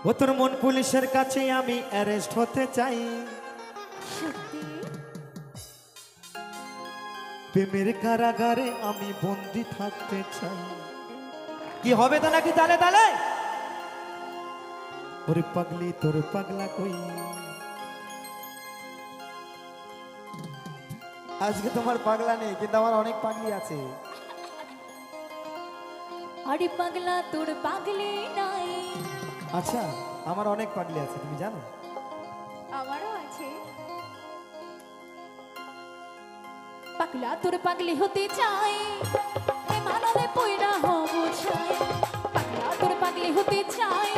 ও তোর মন পুলিশের কাছে আমি অ্যারেস্ট হতে চাই, প্রেমের কারাগারে আমি বন্দি থাকতে চাই। কি হবে তো নাকি তালে তালে? ওরে পাগলি তোর পাগলা কই, আজকে তোমার পাগলা নেই, কিন্তু আমার অনেক পাগলি আছে। আরে পাগলা তোর পাগলি নাই। আচ্ছা, আমার অনেক পাগলি আছে, তুমি জানো? আমারও আছে। পাগলা তোর পাগলি হতে চাই, প্রেমানলে পয়রা হব চাই। পাগলা তোর পাগলি হতে চাই,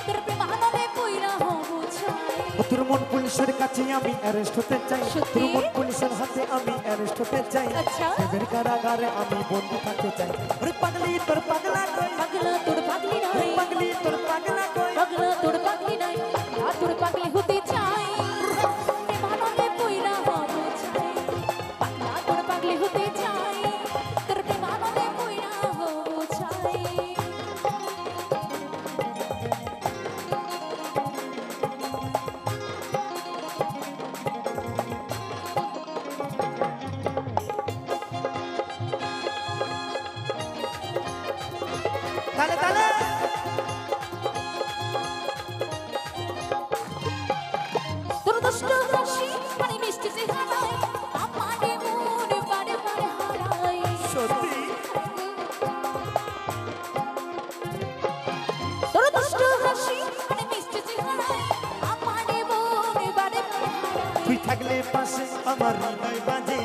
তোর প্রেমানলে পয়রা হব চাই। ও তোর মন পুলিশের কাছে আমি অ্যারেস্ট হতে চাই, তোর মন পুলিশের হাতে আমি অ্যারেস্ট হতে চাই। আচ্ছা। প্রেমের কারাগারে আমি বন্দি থাকতে চাই। ওরে পাগলি তোর পাগলা কই, পাগলা তোর পাগলি নাই। পাগলি তোর পাগলা কই, পাগলা তোর পাগলি নাই। পাগলা তোর পাগলি হতে চাই, প্রেমানলে পয়রা হব চাই। পাগলা তোর পাগলি হতে চাই, তোর প্রেমানলে পয়রা হব চাই। তালে তালে তোর দুষ্ট হাসি মানে মিষ্টি চেহারায় আমারে মন বারে বারে হারায়। সত্যি তোর দুষ্ট হাসি মানে মিষ্টি চেহারায় আমারে মন বারে বারে হারায়। তুই থাকলে পাশে আমার হৃদয় বাজে,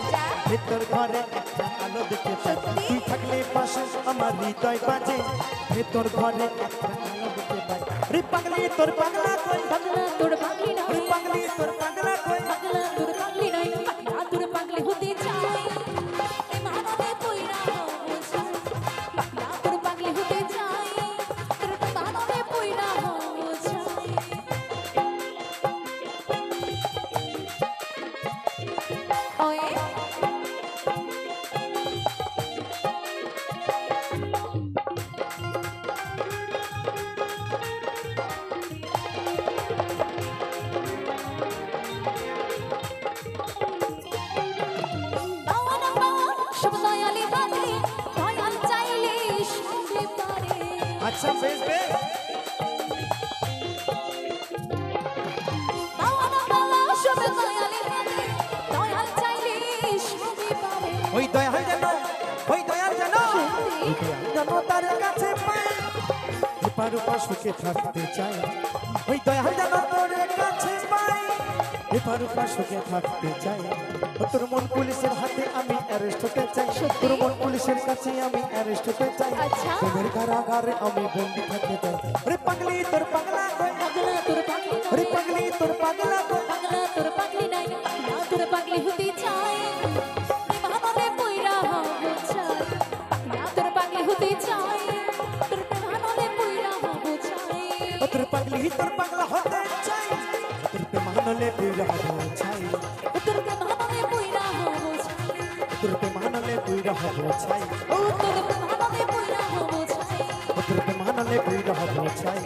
ভেতর ঘরে একটা আলো দেখতে চাই। তুই থাকলে পাশে আমার হৃদয় বাজে, ভেতর ঘরে একটা আলো দেখতে পাই। রে পাগলি তোর পাগলা কই, পাগলা তোর পাগলি নাই। রে পাগলি তোর পাগলা কই, পাগলা তোর পাগলি নাই। পাগলা তোর পাগলি হতে চাই, প্রেমানলে পয়রা হব চাই। পাগলা তোর পাগলি হতে চাই, তোর প্রেমানলে পয়রা হব চাই। ওয়ে বাওয়ানা বাওয়া সব দয়ালি হাতে, দয়াল চাইলে সবই পারে। আচ্ছা বেশ বেশ। বাওয়ানা বাওয়া সব দয়ালি হাতে, দয়াল চাইলে সবই পারে। ওই দয়াল যেন, ওই দয়াল যেন, ওই দয়াল যেন তার কাছে পাই, এপার ওপার সুখে থাকতে চাই। ওই দয়াল যেন তোর কাছে পাই, এপার ওপার সুখে থাকতে চাই। ও তোর মন পুলিশের হাতে আমি অ্যারেস্ট হতে চাই, তোর মন পুলিশের কাছে আমি অ্যারেস্ট হতে চাই। আচ্ছা। প্রেমের কারাগারে আমি বন্দি থাকতে চাই। ওরে পাগলি তোর পাগলা কই, পাগলা তোর পাগলি নাই। ওরে পাগলি তোর পাগলা কই, পাগলা তোর পাগলি নাই। পাগলা তোর পাগলি হতে চাই, প্রেমানলে পয়রা হব চাই। পাগলা তোর পাগলি হতে চাই, তোর প্রেমানলে পয়রা হব চাই। ও তোর পাগলি তোর পাগলা হতে চাই, তোর প্রেমানলে পুইরা হব চাই, তোর প্রেমানলে পয়রা হব চাই। তোর প্রেমানলে পুইরা হব চাই, ও তোর প্রেমানলে পয়রা হব চাই। তোর প্রেমানলে পুইরা হব চাই।